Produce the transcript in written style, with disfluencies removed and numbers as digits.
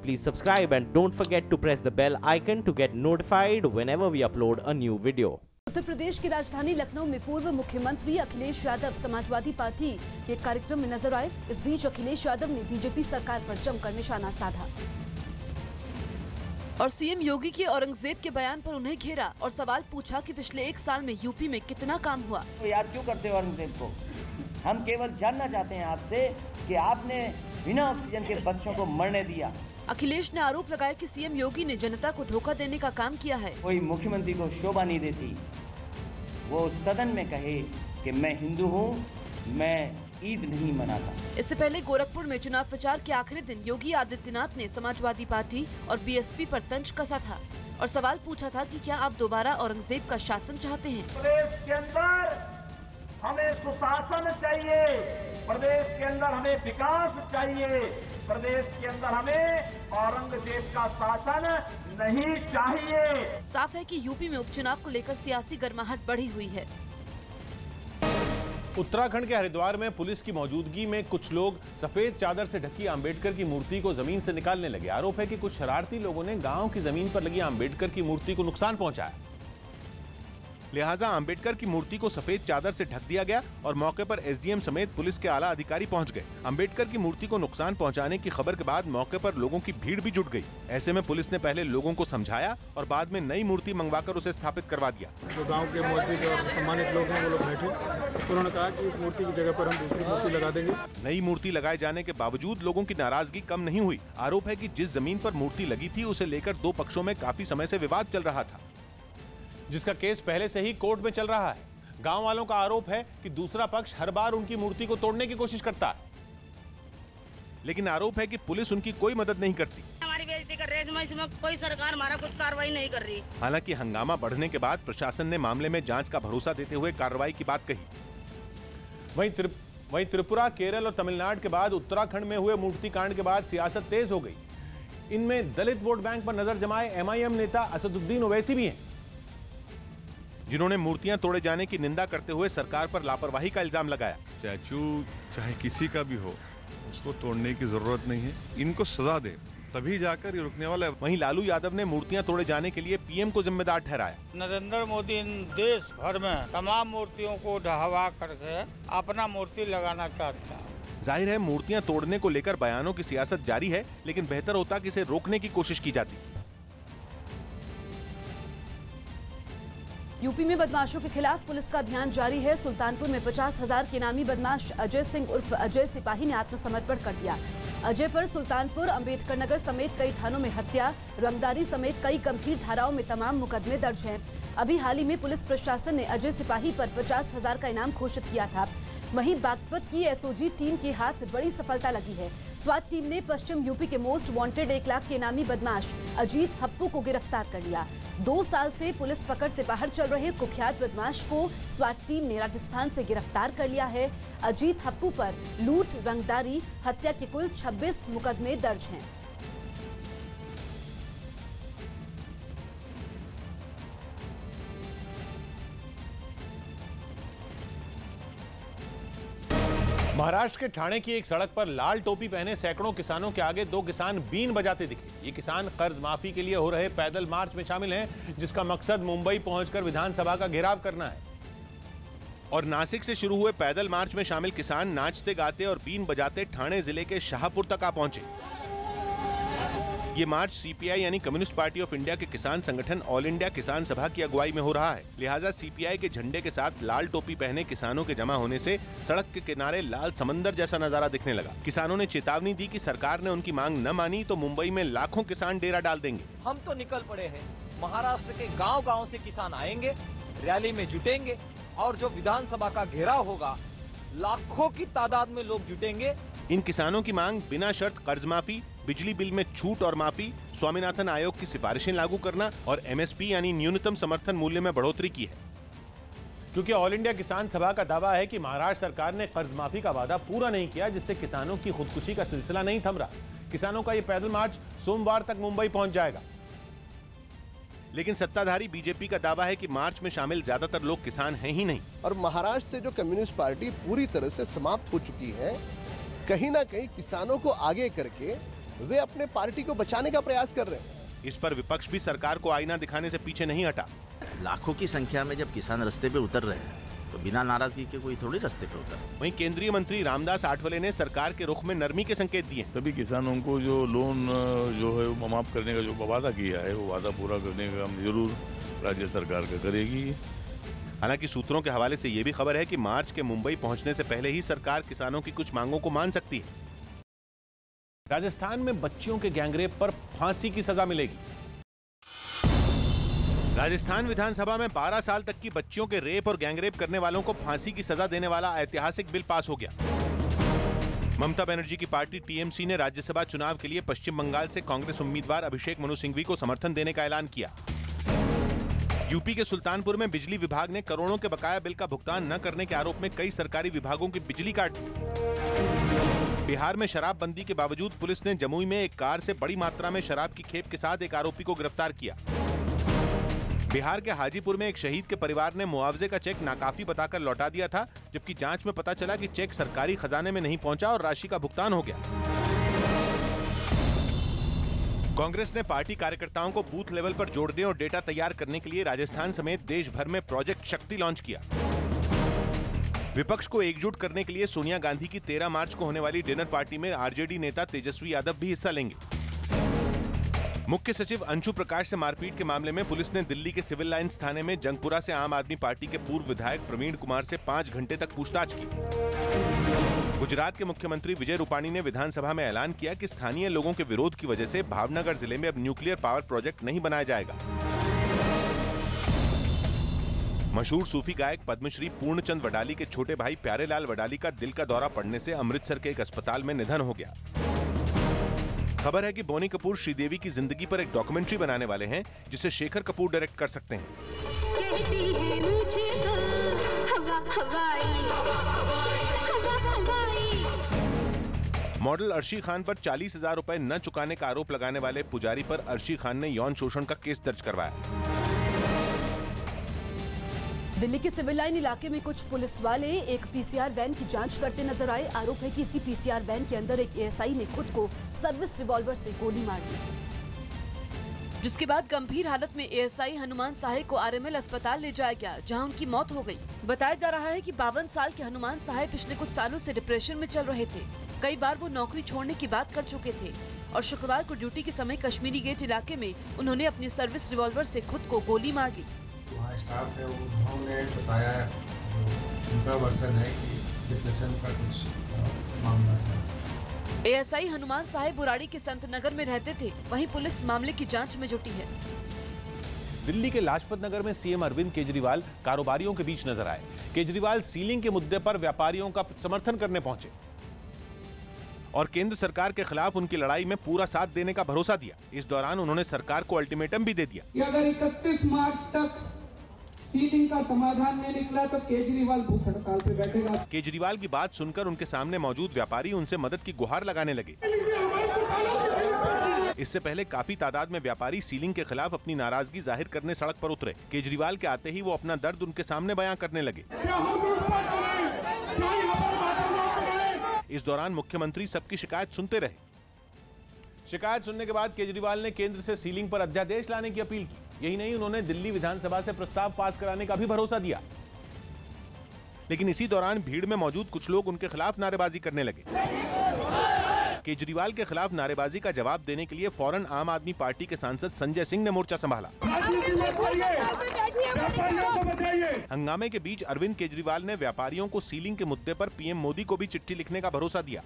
please subscribe and don't forget to press the bell icon to get notified whenever we upload a new video. Uttar Pradesh की राजधानी लखनऊ में पूर्व मुख्यमंत्री Akhilesh Yadav Samajwadi party के कार्यक्रम में नजर आए। इस बीच अखिलेश यादव ने बीजेपी सरकार पर जमकर निशाना साधा और सीएम योगी के औरंगजेब के बयान पर उन्हें घेरा और सवाल पूछा कि पिछले 1 साल में यूपी में कितना काम हुआ। तो याद क्यों करते हो औरंगजेब को? हम केवल जानना चाहते हैं आपसे कि आपने बिना ऑक्सीजन के बच्चों को मरने दिया। अखिलेश ने आरोप लगाया कि सीएम योगी ने जनता को धोखा देने का काम किया है। कोई मुख्यमंत्री को शोभा नहीं देती वो सदन में कहे कि मैं हिंदू हूँ, मैं ईद नहीं मनाता। इससे पहले गोरखपुर में चुनाव प्रचार के आखिरी दिन योगी आदित्यनाथ ने समाजवादी पार्टी और बीएसपी पर तंज कसा था और सवाल पूछा था कि क्या आप दोबारा औरंगजेब का शासन चाहते हैं। प्रदेश के अंदर हमें सुशासन चाहिए, प्रदेश के अंदर हमें विकास चाहिए, प्रदेश के अंदर हमें औरंगजेब का शासन नहीं चाहिए। साफ है कि यूपी में उपचुनाव को लेकर सियासी गर्माहट बढ़ी हुई है। उत्तराखंड के हरिद्वार में पुलिस की मौजूदगी में कुछ लोग सफेद चादर से ढकी अंबेडकर की मूर्ति को जमीन से निकालने लगे। आरोप है कि कुछ शरारती लोगों ने गांव की जमीन पर लगी अंबेडकर की मूर्ति को नुकसान पहुंचाया। लिहाजा अंबेडकर की मूर्ति को सफेद चादर से ढक दिया गया और मौके पर एसडीएम समेत पुलिस के आला अधिकारी पहुंच गए। अंबेडकर की मूर्ति को नुकसान पहुंचाने की खबर के बाद मौके पर लोगों की भीड़ भी जुट गई। ऐसे में पुलिस ने पहले लोगों को समझाया और बाद में नई मूर्ति मंगवाकर उसे स्थापित करवा दिया। जो गांव के मौजूद और सम्मानित लोग हैं वो लोग बैठे, उन्होंने कहा कि इस मूर्ति की जगह पर हम दूसरी मूर्ति लगा देंगे। नई मूर्ति लगाए जाने के बावजूद लोगों की नाराजगी कम नहीं हुई। आरोप है कि जिस जमीन पर मूर्ति लगी थी उसे लेकर दो पक्षों में काफी समय से विवाद चल रहा था, जिसका केस पहले से ही कोर्ट में चल रहा है। गांव वालों का आरोप है कि दूसरा पक्ष हर बार उनकी मूर्ति को तोड़ने की कोशिश करता है, लेकिन आरोप है कि पुलिस उनकी कोई मदद नहीं करती। हमारी बेइज्जती कर रहे हैं, इसमें कोई सरकार हमारा कुछ कार्रवाई नहीं कर रही। हालांकि हंगामा बढ़ने के बाद प्रशासन ने मामले में जांच का भरोसा देते हुए कार्रवाई की बात कही। वहीं त्रिपुरा, केरल और तमिलनाडु के बाद उत्तराखंड में हुए मूर्ति कांड के बाद सियासत तेज हो गई। इनमें दलित वोट बैंक पर नजर जमाए एमआईएम नेता असदुद्दीन ओवैसी भी हैं, जिन्होंने मूर्तियां तोड़े जाने की निंदा करते हुए सरकार पर लापरवाही का इल्जाम लगाया। स्टैचू चाहे किसी का भी हो, उसको तोड़ने की जरूरत नहीं है, इनको सजा दे तभी जाकर ये रुकने वाला है। वहीं लालू यादव ने मूर्तियां तोड़े जाने के लिए पीएम को जिम्मेदार ठहराया। नरेंद्र मोदी देश भर में तमाम मूर्तियों को ढहवा करके अपना मूर्ति लगाना चाहता है। जाहिर है मूर्तियां तोड़ने को लेकर बयानों की सियासत जारी है, लेकिन बेहतर होता कि इसे रोकने की कोशिश की जाती। यूपी में बदमाशों के खिलाफ पुलिस का अभियान जारी है। सुल्तानपुर में 50,000 के नामी बदमाश अजय सिंह उर्फ अजय सिपाही ने आत्मसमर्पण कर दिया। अजय पर सुल्तानपुर, अंबेडकर नगर समेत कई थानों में हत्या, रंगदारी समेत कई गंभीर धाराओं में तमाम मुकदमे दर्ज हैं। अभी हाल ही में पुलिस प्रशासन ने अजय सिपाही पर 50,000 का इनाम घोषित किया था। वहीं बागपत की एसओजी टीम के हाथ बड़ी सफलता लगी है। स्वाट टीम ने पश्चिम यूपी के मोस्ट वांटेड 1 लाख के इनामी बदमाश अजीत हप्पू को गिरफ्तार कर लिया। 2 साल से पुलिस पकड़ से बाहर चल रहे कुख्यात बदमाश को स्वाट टीम ने राजस्थान से गिरफ्तार कर लिया है। अजीत हप्पू पर लूट, रंगदारी, हत्या के कुल 26 मुकदमे दर्ज हैं। महाराष्ट्र के ठाणे की एक सड़क पर लाल टोपी पहने सैकड़ों किसानों के आगे 2 किसान बीन बजाते दिखे। ये किसान कर्ज माफी के लिए हो रहे पैदल मार्च में शामिल हैं, जिसका मकसद मुंबई पहुंचकर विधानसभा का घेराव करना है। और नासिक से शुरू हुए पैदल मार्च में शामिल किसान नाचते गाते और बीन बजाते ठाणे जिले के शाहपुर तक आ पहुंचे। ये मार्च सीपीआई यानी कम्युनिस्ट पार्टी ऑफ इंडिया के किसान संगठन ऑल इंडिया किसान सभा की अगुवाई में हो रहा है। लिहाजा सीपीआई के झंडे के साथ लाल टोपी पहने किसानों के जमा होने से सड़क के किनारे लाल समंदर जैसा नजारा दिखने लगा। किसानों ने चेतावनी दी कि सरकार ने उनकी मांग न मानी तो मुंबई में लाखों किसान डेरा डाल देंगे। हम तो निकल पड़े हैं। महाराष्ट्र के गाँव-गाँव से किसान आएंगे, रैली में जुटेंगे और जो विधानसभा का घेराव होगा, लाखों की तादाद में लोग जुटेंगे। इन किसानों की मांग बिना शर्त कर्ज माफी, बिजली बिल में छूट और माफी, स्वामीनाथन आयोग की सिफारिशें लागू करना और एमएसपी यानी न्यूनतम समर्थन मूल्य में बढ़ोतरी की है। क्योंकि ऑल इंडिया किसान सभा का दावा है कि महाराष्ट्र सरकार ने कर्ज माफी का वादा पूरा नहीं किया, जिससे किसानों की खुदकुशी का सिलसिला नहीं थम रहा। किसानों का ये पैदल मार्च सोमवार तक मुंबई पहुंच जाएगा। लेकिन सत्ताधारी बीजेपी का दावा है कि मार्च में शामिल ज्यादातर लोग किसान हैं ही नहीं। और महाराष्ट्र से जो कम्युनिस्ट पार्टी पूरी तरह से समाप्त हो चुकी है, कहीं ना कहीं किसानों को आगे करके वे अपने पार्टी को बचाने का प्रयास कर रहे हैं। इस पर विपक्ष भी सरकार को आईना दिखाने से पीछे नहीं हटा। लाखों की संख्या में जब किसान रास्ते पे उतर रहे हैं तो बिना नाराजगी के कोई थोड़ी रास्ते पे उतर। वहीं केंद्रीय मंत्री रामदास आठवले ने सरकार के रुख में नरमी के संकेत दिए। सभी किसानों को जो लोन जो है वो माफ करने का जो वादा किया है, वो वादा पूरा करने का काम जरूर राज्य सरकार का करेगी। हालांकि सूत्रों के हवाले से ये भी खबर है कि मार्च के मुंबई पहुंचने से पहले ही सरकार किसानों की कुछ मांगों को मान सकती है। राजस्थान में बच्चियों के गैंगरेप पर फांसी की सजा मिलेगी। राजस्थान विधानसभा में 12 साल तक की बच्चियों के रेप और गैंगरेप करने वालों को फांसी की सजा देने वाला ऐतिहासिक बिल पास हो गया। ममता बनर्जी की पार्टी टीएमसी ने राज्यसभा चुनाव के लिए पश्चिम बंगाल से कांग्रेस उम्मीदवार अभिषेक मनु सिंघवी को समर्थन देने का ऐलान किया। यूपी के सुल्तानपुर में बिजली विभाग ने करोड़ों के बकाया बिल का भुगतान न करने के आरोप में कई सरकारी विभागों की बिजली काट दी। बिहार में शराबबंदी के बावजूद पुलिस ने जमुई में एक कार से बड़ी मात्रा में शराब की खेप के साथ एक आरोपी को गिरफ्तार किया। बिहार के हाजीपुर में एक शहीद के परिवार ने मुआवजे का चेक नाकाफी बताकर लौटा दिया था, जबकि जांच में पता चला कि चेक सरकारी खजाने में नहीं पहुंचा और राशि का भुगतान हो गया। कांग्रेस ने पार्टी कार्यकर्ताओं को बूथ लेवल पर जोड़ने और डेटा तैयार करने के लिए राजस्थान समेत देश भर में प्रोजेक्ट शक्ति लॉन्च किया। विपक्ष को एकजुट करने के लिए सोनिया गांधी की 13 मार्च को होने वाली डिनर पार्टी में आरजेडी नेता तेजस्वी यादव भी हिस्सा लेंगे। मुख्य सचिव अंशु प्रकाश से मारपीट के मामले में पुलिस ने दिल्ली के सिविल लाइंस थाने में जंगपुरा से आम आदमी पार्टी के पूर्व विधायक प्रवीण कुमार से 5 घंटे तक पूछताछ की। गुजरात के मुख्यमंत्री विजय रूपाणी ने विधानसभा में ऐलान किया कि स्थानीय लोगों के विरोध की वजह से भावनगर जिले में अब न्यूक्लियर पावर प्रोजेक्ट नहीं बनाया जाएगा। मशहूर सूफी गायक पद्मश्री पूर्णचंद वडाली के छोटे भाई प्यारेलाल वडाली का दिल का दौरा पड़ने से अमृतसर के एक अस्पताल में निधन हो गया। खबर है कि बोनी कपूर श्रीदेवी की जिंदगी पर एक डॉक्यूमेंट्री बनाने वाले हैं, जिसे शेखर कपूर डायरेक्ट कर सकते हैं। मॉडल अर्शी खान पर 40,000 रुपए न चुकाने का आरोप लगाने वाले पुजारी पर अर्शी खान ने यौन शोषण का केस दर्ज करवाया। दिल्ली के सिविल लाइन इलाके में कुछ पुलिस वाले एक पीसीआर वैन की जांच करते नजर आए। आरोप है कि इसी पीसीआर वैन के अंदर एक एएसआई ने खुद को सर्विस रिवॉल्वर से गोली मार दी, जिसके बाद गंभीर हालत में एएसआई हनुमान साहे को आरएमएल अस्पताल ले जाया गया, जहां उनकी मौत हो गई। बताया जा रहा है कि 52 साल के हनुमान साहे पिछले कुछ सालों से डिप्रेशन में चल रहे थे। कई बार वो नौकरी छोड़ने की बात कर चुके थे और शुक्रवार को ड्यूटी के समय कश्मीरी गेट इलाके में उन्होंने अपनी सर्विस रिवॉल्वर से खुद को गोली मार ली। वहाँ स्टाफ है, उन्होंने बताया, उनका वर्जन है कि डिप्रेशन का कुछ मामला है। एएसआई हनुमान साहे बुराड़ी के संत नगर में रहते थे। वहीं पुलिस मामले की जांच में जुटी है। दिल्ली के लाजपत नगर में सीएम अरविंद केजरीवाल कारोबारियों के बीच नजर आए। केजरीवाल सीलिंग के मुद्दे पर व्यापारियों का समर्थन करने पहुंचे और केंद्र सरकार के खिलाफ उनकी लड़ाई में पूरा साथ देने का भरोसा दिया। इस दौरान उन्होंने सरकार को अल्टीमेटम भी दे दिया। अगर 31 मार्च तक सीलिंग का समाधान नहीं निकला तो केजरीवाल भूख हड़ताल पे बैठेगा। केजरीवाल की बात सुनकर उनके सामने मौजूद व्यापारी उनसे मदद की गुहार लगाने लगे। इससे पहले काफी तादाद में व्यापारी सीलिंग के खिलाफ अपनी नाराजगी जाहिर करने सड़क पर उतरे। केजरीवाल के आते ही वो अपना दर्द उनके सामने बयां करने लगे। इस दौरान मुख्यमंत्री सबकी शिकायत सुनते रहे। शिकायत सुनने के बाद केजरीवाल ने केंद्र से सीलिंग पर अध्यादेश लाने की अपील की। यही नहीं, उन्होंने दिल्ली विधानसभा से प्रस्ताव पास कराने का भी भरोसा दिया। लेकिन इसी दौरान भीड़ में मौजूद कुछ लोग उनके खिलाफ नारेबाजी करने लगे। केजरीवाल के खिलाफ नारेबाजी का जवाब देने के लिए फौरन आम आदमी पार्टी के सांसद संजय सिंह ने मोर्चा संभाला। हंगामे के बीच अरविंद केजरीवाल ने व्यापारियों को सीलिंग के मुद्दे पर पीएम मोदी को भी चिट्ठी लिखने का भरोसा दिया।